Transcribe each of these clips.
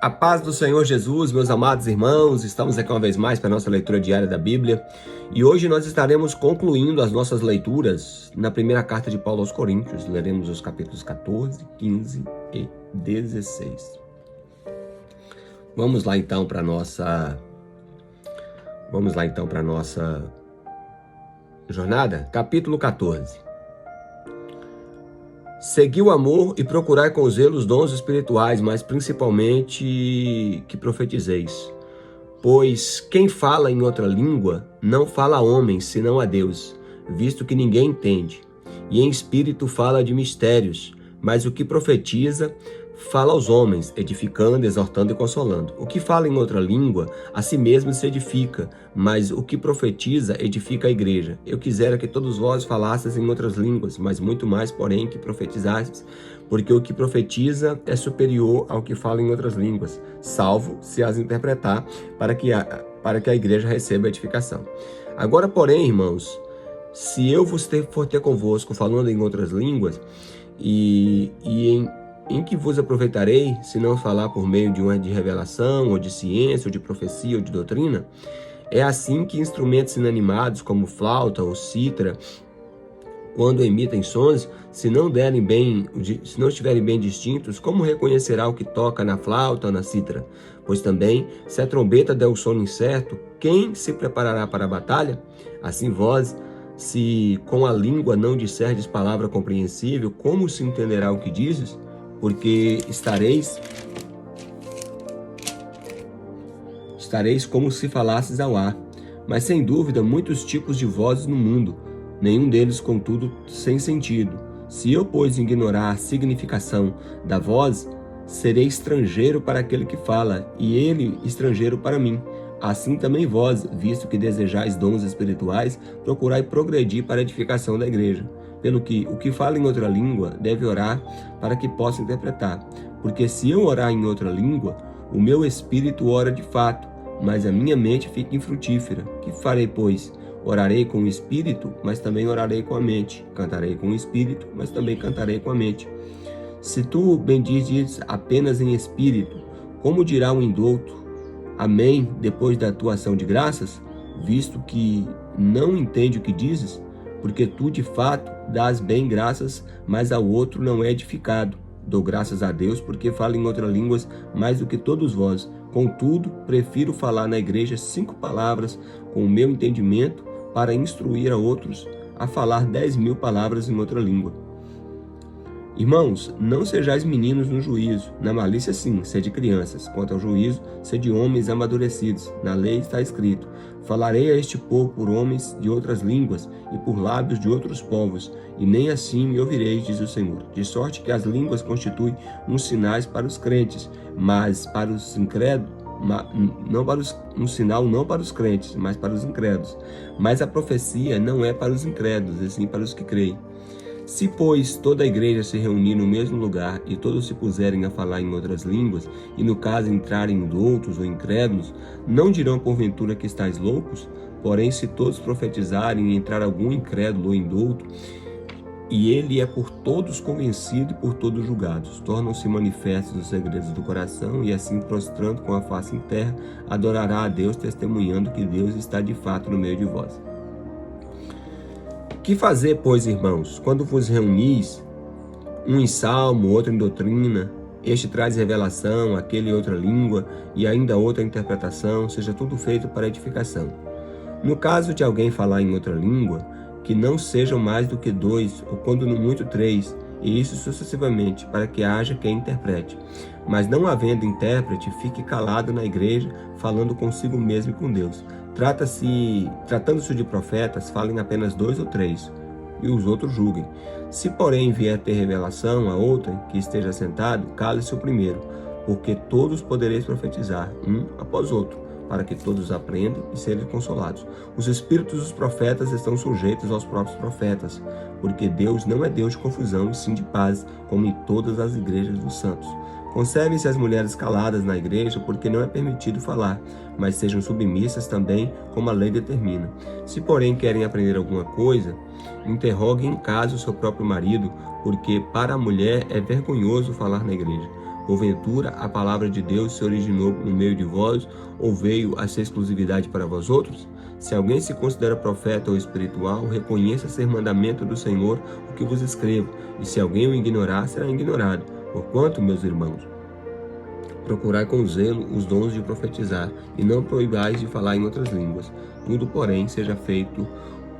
A paz do Senhor Jesus, meus amados irmãos, estamos aqui uma vez mais para a nossa leitura diária da Bíblia e hoje nós estaremos concluindo as nossas leituras na primeira carta de Paulo aos Coríntios. Leremos os capítulos 14, 15 e 16. Vamos lá então para a nossa jornada. Capítulo 14. Segui o amor e procurai com zelo os dons espirituais, mas principalmente que profetizeis. Pois quem fala em outra língua não fala a homens, senão a Deus, visto que ninguém entende. E em espírito fala de mistérios, mas o que profetiza fala aos homens, edificando, exortando e consolando. O que fala em outra língua, a si mesmo se edifica, mas o que profetiza edifica a igreja. Eu quisera que todos vós falasseis em outras línguas, mas muito mais, porém, que profetizasseis, porque o que profetiza é superior ao que fala em outras línguas, salvo se as interpretar, para que a igreja receba edificação. Agora, porém, irmãos, se eu for ter convosco falando em outras línguas, em que vos aproveitarei, se não falar por meio de revelação, ou de ciência, ou de profecia, ou de doutrina? É assim que instrumentos inanimados, como flauta ou cítara, quando emitem sons, se não estiverem bem distintos, como reconhecerá o que toca na flauta ou na cítara? Pois também, se a trombeta der o sono incerto, quem se preparará para a batalha? Assim vós, se com a língua não disserdes palavra compreensível, como se entenderá o que dizes? Porque estareis como se falasses ao ar. Mas sem dúvida, muitos tipos de vozes no mundo, nenhum deles, contudo, sem sentido. Se eu, pois, ignorar a significação da voz, serei estrangeiro para aquele que fala, e ele estrangeiro para mim. Assim também vós, visto que desejais dons espirituais, procurai progredir para a edificação da igreja. Pelo que o que fala em outra língua deve orar para que possa interpretar. Porque se eu orar em outra língua, o meu espírito ora de fato, mas a minha mente fica infrutífera. Que farei, pois? Orarei com o espírito, mas também orarei com a mente. Cantarei com o espírito, mas também cantarei com a mente. Se tu bendizes apenas em espírito, como dirá o indouto, amém, depois da tua ação de graças, visto que não entende o que dizes? Porque tu, de fato, dás bem graças, mas ao outro não é edificado. Dou graças a Deus, porque falo em outras línguas mais do que todos vós. Contudo, prefiro falar na igreja 5 palavras com o meu entendimento para instruir a outros a falar 10.000 palavras em outra língua. Irmãos, não sejais meninos no juízo. Na malícia sim, sede crianças. Quanto ao juízo, sede homens amadurecidos. Na lei está escrito: falarei a este povo por homens de outras línguas e por lábios de outros povos, e nem assim me ouvireis, diz o Senhor. De sorte que as línguas constituem uns sinais para os crentes, mas para os incrédulos, um sinal não para os crentes, mas para os incrédulos. Mas a profecia não é para os incrédulos, e sim para os que creem. Se, pois, toda a igreja se reunir no mesmo lugar e todos se puserem a falar em outras línguas, e no caso entrarem indoutos ou incrédulos, não dirão porventura que estáis loucos? Porém, se todos profetizarem e entrar algum incrédulo ou indouto, e ele é por todos convencido e por todos julgado, tornam-se manifestos os segredos do coração, e assim, prostrando com a face em terra, adorará a Deus, testemunhando que Deus está de fato no meio de vós. Que fazer, pois, irmãos, quando vos reunis, um em salmo, outro em doutrina, este traz revelação, aquele em outra língua, e ainda outra interpretação, seja tudo feito para edificação. No caso de alguém falar em outra língua, que não sejam mais do que 2, ou quando no muito 3, e isso sucessivamente, para que haja quem interprete. Mas não havendo intérprete, fique calado na igreja, falando consigo mesmo e com Deus. Tratando-se de profetas, falem apenas 2 ou 3, e os outros julguem. Se, porém, vier ter revelação a outra que esteja sentado, cale-se o primeiro, porque todos podereis profetizar, um após outro, para que todos aprendam e sejam consolados. Os espíritos dos profetas estão sujeitos aos próprios profetas, porque Deus não é Deus de confusão, e sim de paz, como em todas as igrejas dos santos. Conservem-se as mulheres caladas na igreja, porque não é permitido falar, mas sejam submissas também, como a lei determina. Se, porém, querem aprender alguma coisa, interroguem em casa o seu próprio marido, porque para a mulher é vergonhoso falar na igreja. Porventura, a palavra de Deus se originou no meio de vós, ou veio a ser exclusividade para vós outros? Se alguém se considera profeta ou espiritual, reconheça ser mandamento do Senhor o que vos escrevo, e se alguém o ignorar, será ignorado. Porquanto, meus irmãos, procurai com zelo os dons de profetizar, e não proibais de falar em outras línguas. Tudo, porém, seja feito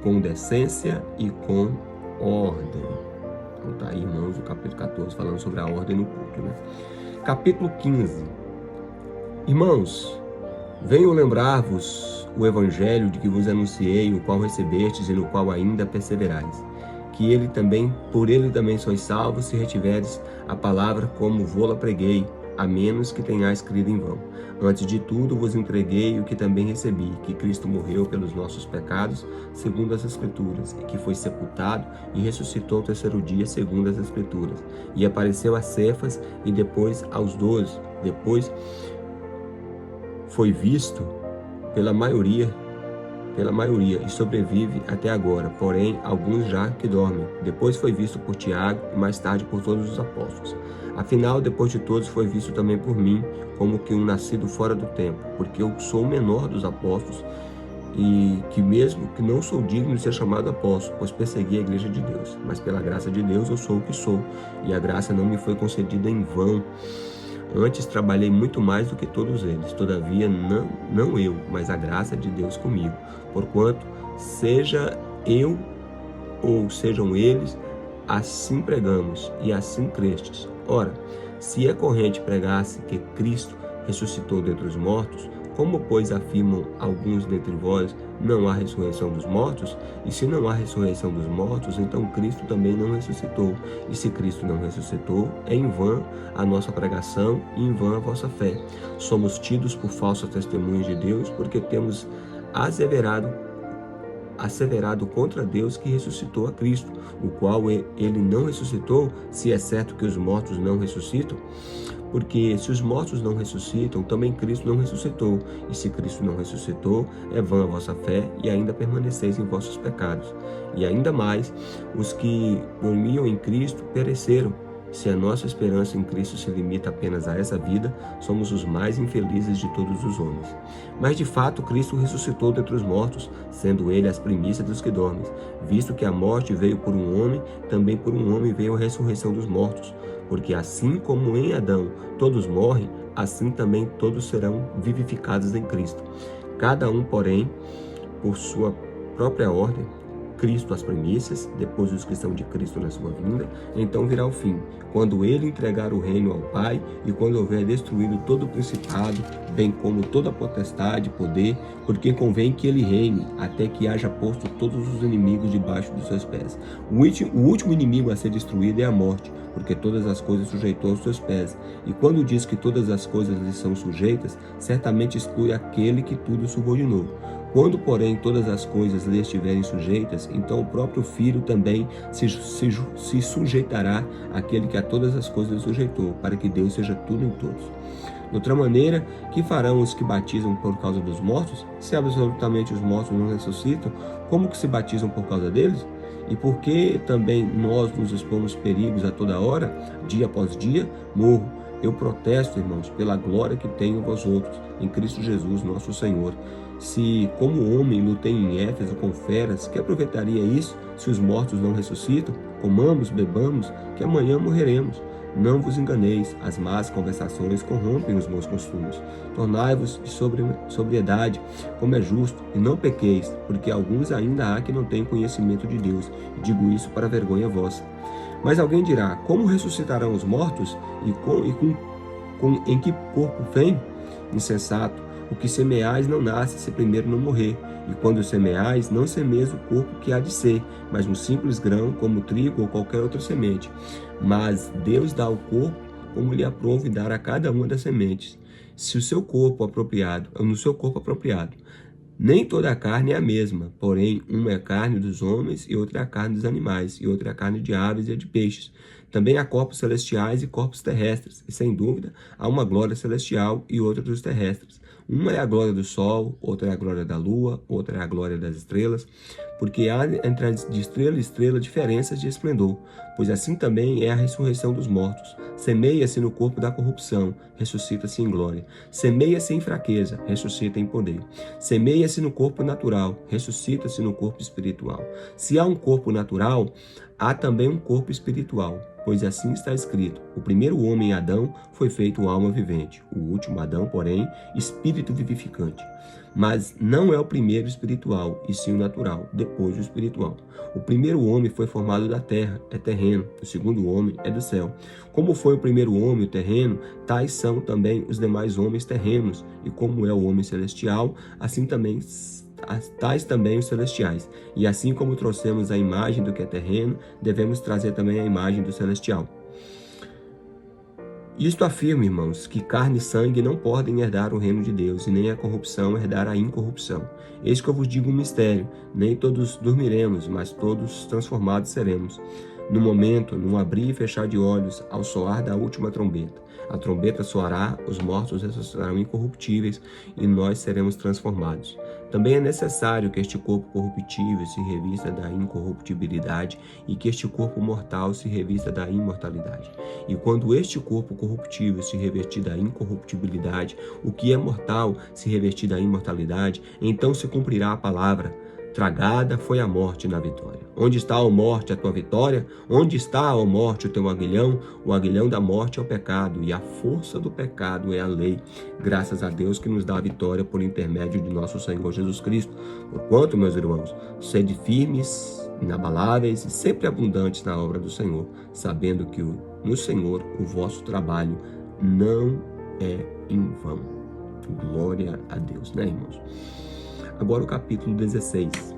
com decência e com ordem. Então tá aí, irmãos, o capítulo 14, falando sobre a ordem no culto, né? Capítulo 15. Irmãos, venho lembrar-vos o evangelho de que vos anunciei, o qual recebestes e no qual ainda perseverais. Que por ele também sois salvos, se retiveres a palavra como vô-la preguei, a menos que tenhais crido em vão. Antes de tudo vos entreguei o que também recebi, que Cristo morreu pelos nossos pecados, segundo as Escrituras, e que foi sepultado e ressuscitou ao terceiro dia, segundo as Escrituras. E apareceu a Cefas e depois aos 12. Depois foi visto pela maioria e sobrevive até agora, porém alguns já que dormem. Depois foi visto por Tiago e mais tarde por todos os apóstolos. Afinal, depois de todos foi visto também por mim, como que um nascido fora do tempo, porque eu sou o menor dos apóstolos e que mesmo que não sou digno de ser chamado apóstolo, pois persegui a igreja de Deus. Mas pela graça de Deus eu sou o que sou, e a graça não me foi concedida em vão. Antes trabalhei muito mais do que todos eles, todavia não eu, mas a graça de Deus comigo. Porquanto, seja eu ou sejam eles, assim pregamos e assim crestes. Ora, se é corrente pregasse que Cristo ressuscitou dentre os mortos, como, pois, afirmam alguns dentre vós, não há ressurreição dos mortos? E se não há ressurreição dos mortos, então Cristo também não ressuscitou. E se Cristo não ressuscitou, é em vão a nossa pregação e em vão a vossa fé. Somos tidos por falsos testemunhos de Deus, porque temos asseverado contra Deus que ressuscitou a Cristo, o qual ele não ressuscitou, se é certo que os mortos não ressuscitam. Porque se os mortos não ressuscitam, também Cristo não ressuscitou. E se Cristo não ressuscitou, é vã a vossa fé e ainda permaneceis em vossos pecados. E ainda mais, os que dormiam em Cristo pereceram. Se a nossa esperança em Cristo se limita apenas a essa vida, somos os mais infelizes de todos os homens. Mas de fato Cristo ressuscitou dentre os mortos, sendo ele as primícias dos que dormem. Visto que a morte veio por um homem, também por um homem veio a ressurreição dos mortos. Porque assim como em Adão todos morrem, assim também todos serão vivificados em Cristo. Cada um, porém, por sua própria ordem, Cristo as primícias, depois os que são de Cristo na sua vinda, então virá o fim, quando ele entregar o reino ao Pai e quando houver destruído todo o principado, bem como toda a potestade e poder, porque convém que ele reine, até que haja posto todos os inimigos debaixo dos seus pés. O último inimigo a ser destruído é a morte, porque todas as coisas sujeitou aos seus pés. E quando diz que todas as coisas lhe são sujeitas, certamente exclui aquele que tudo subordinou. Quando, porém, todas as coisas lhe estiverem sujeitas, então o próprio Filho também se sujeitará àquele que a todas as coisas sujeitou, para que Deus seja tudo em todos. De outra maneira, que farão os que batizam por causa dos mortos? Se absolutamente os mortos não ressuscitam, como que se batizam por causa deles? E por que também nós nos expomos perigos a toda hora, dia após dia? Morro. Eu protesto, irmãos, pela glória que tenho vós outros, em Cristo Jesus, nosso Senhor. Se, como homem, lutei em Éfeso com feras, que aproveitaria isso se os mortos não ressuscitam? Comamos, bebamos, que amanhã morreremos. Não vos enganeis, as más conversações corrompem os bons costumes. Tornai-vos de sobriedade, como é justo, e não pequeis, porque alguns ainda há que não têm conhecimento de Deus, e digo isso para vergonha vossa. Mas alguém dirá, como ressuscitarão os mortos, em que corpo vem? Insensato, o que semeais não nasce se primeiro não morrer, e quando semeais, não semeis o corpo que há de ser, mas um simples grão, como trigo ou qualquer outra semente. Mas Deus dá ao corpo como lhe aprouve dar a cada uma das sementes, no seu corpo apropriado. Nem toda a carne é a mesma, porém, uma é a carne dos homens, e outra é a carne dos animais, e outra é a carne de aves e de peixes. Também há corpos celestiais e corpos terrestres, e sem dúvida há uma glória celestial e outra dos terrestres. Uma é a glória do sol, outra é a glória da lua, outra é a glória das estrelas, porque há entre de estrela e estrela diferenças de esplendor, pois assim também é a ressurreição dos mortos. Semeia-se no corpo da corrupção, ressuscita-se em glória. Semeia-se em fraqueza, ressuscita em poder. Semeia-se no corpo natural, ressuscita-se no corpo espiritual. Se há um corpo natural, há também um corpo espiritual, pois assim está escrito: o primeiro homem, Adão, foi feito alma vivente, o último Adão, porém, espírito vivificante. Mas não é o primeiro espiritual, e sim o natural, depois o espiritual. O primeiro homem foi formado da terra, é terreno. O segundo homem é do céu. Como foi o primeiro homem, o terreno, tais são também os demais homens terrenos. E como é o homem celestial, assim também tais também os celestiais. E assim como trouxemos a imagem do que é terreno, devemos trazer também a imagem do celestial. Isto afirma, irmãos, que carne e sangue não podem herdar o reino de Deus, e nem a corrupção herdar a incorrupção. Eis que eu vos digo um mistério: nem todos dormiremos, mas todos transformados seremos. No momento, num abrir e fechar de olhos, ao soar da última trombeta. A trombeta soará, os mortos ressuscitarão incorruptíveis, e nós seremos transformados. Também é necessário que este corpo corruptível se revista da incorruptibilidade e que este corpo mortal se revista da imortalidade. E quando este corpo corruptível se revestir da incorruptibilidade, o que é mortal se revestir da imortalidade, então se cumprirá a palavra: tragada foi a morte na vitória. Onde está, ó morte, a tua vitória? Onde está, ó morte, o teu aguilhão? O aguilhão da morte é o pecado, e a força do pecado é a lei. Graças a Deus que nos dá a vitória por intermédio de nosso Senhor Jesus Cristo. Porquanto, meus irmãos, sede firmes, inabaláveis e sempre abundantes na obra do Senhor, sabendo que no Senhor o vosso trabalho não é em vão. Glória a Deus, né, irmãos? Agora o capítulo 16.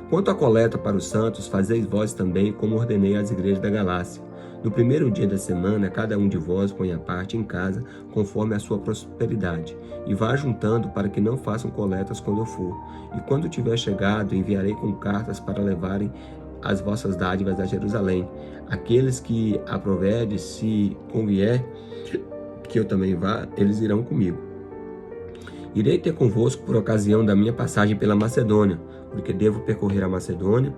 Quanto à coleta para os santos, fazeis vós também como ordenei às igrejas da Galácia. No primeiro dia da semana, cada um de vós põe a parte em casa, conforme a sua prosperidade, e vá juntando para que não façam coletas quando eu for. E quando tiver chegado, enviarei com cartas para levarem as vossas dádivas a Jerusalém. Aqueles que aproverdes, se convier que eu também vá, eles irão comigo. Irei ter convosco por ocasião da minha passagem pela Macedônia, porque devo percorrer a Macedônia,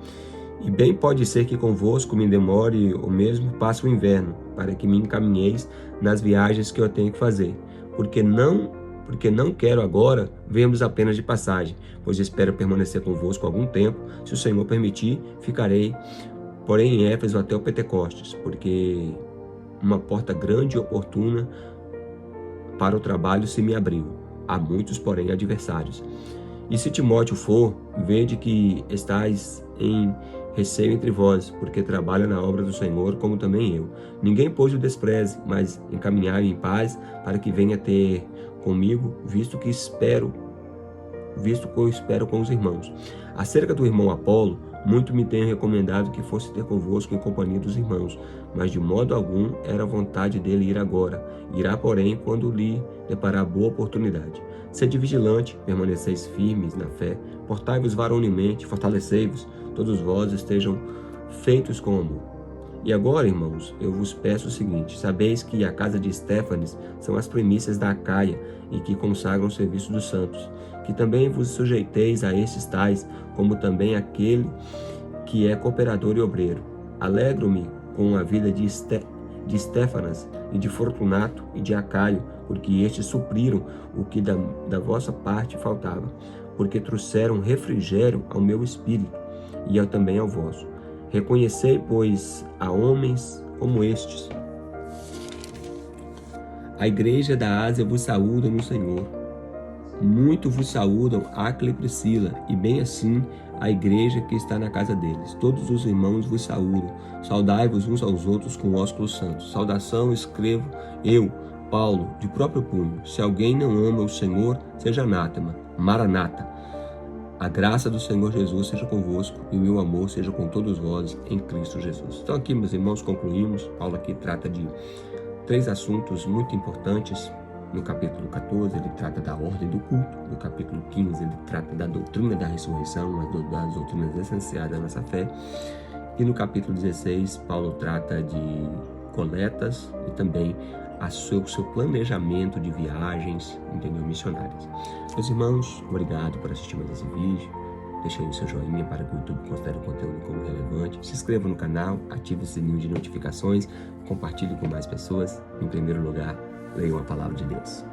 e bem pode ser que convosco me demore ou mesmo passe o inverno, para que me encaminheis nas viagens que eu tenho que fazer, porque não quero agora vermos apenas de passagem, pois espero permanecer convosco algum tempo. Se o Senhor permitir, ficarei, porém, em Éfeso até o Pentecostes, porque uma porta grande e oportuna para o trabalho se me abriu. Há muitos, porém, adversários. E se Timóteo for, vede que estáis em receio entre vós, porque trabalha na obra do Senhor, como também eu. Ninguém, pois, o despreze, mas encaminhai-o em paz, para que venha ter comigo, visto que eu espero com os irmãos. Acerca do irmão Apolo, muito me tenho recomendado que fosse ter convosco em companhia dos irmãos, mas de modo algum era vontade dele ir agora. Irá, porém, quando lhe deparar boa oportunidade. Sede vigilante, permaneceis firmes na fé, portai-vos varonilmente, fortalecei-vos, todos vós estejam feitos com amor. E agora, irmãos, eu vos peço o seguinte: sabeis que a casa de Estéfanes são as primícias da Acaia e que consagram o serviço dos santos, que também vos sujeiteis a estes tais, como também aquele que é cooperador e obreiro. Alegro-me com a vida de Estéfanas e de Fortunato e de Acaio, porque estes supriram o que da vossa parte faltava, porque trouxeram refrigério ao meu espírito e também ao vosso. Reconhecei, pois, a homens como estes. A igreja da Ásia vos saúda no Senhor. Muito vos saúdam Áquila e Priscila, e bem assim a igreja que está na casa deles. Todos os irmãos vos saúdam. Saudai-vos uns aos outros com ósculos santos. Saudação escrevo eu, Paulo, de próprio punho. Se alguém não ama o Senhor, seja anátema. Maranata. A graça do Senhor Jesus seja convosco e o meu amor seja com todos vós em Cristo Jesus. Então aqui, meus irmãos, concluímos. Paulo aqui trata de 3 assuntos muito importantes. No capítulo 14, ele trata da ordem do culto. No capítulo 15, ele trata da doutrina da ressurreição, uma das doutrinas essenciais da nossa fé. E no capítulo 16, Paulo trata de coletas e também seu planejamento de viagens, entendeu? Missionárias. Meus irmãos, obrigado por assistir mais esse vídeo. Deixe aí o seu joinha para que o YouTube considere o conteúdo como relevante. Se inscreva no canal, ative o sininho de notificações, compartilhe com mais pessoas. Em primeiro lugar, leiam a palavra de Deus.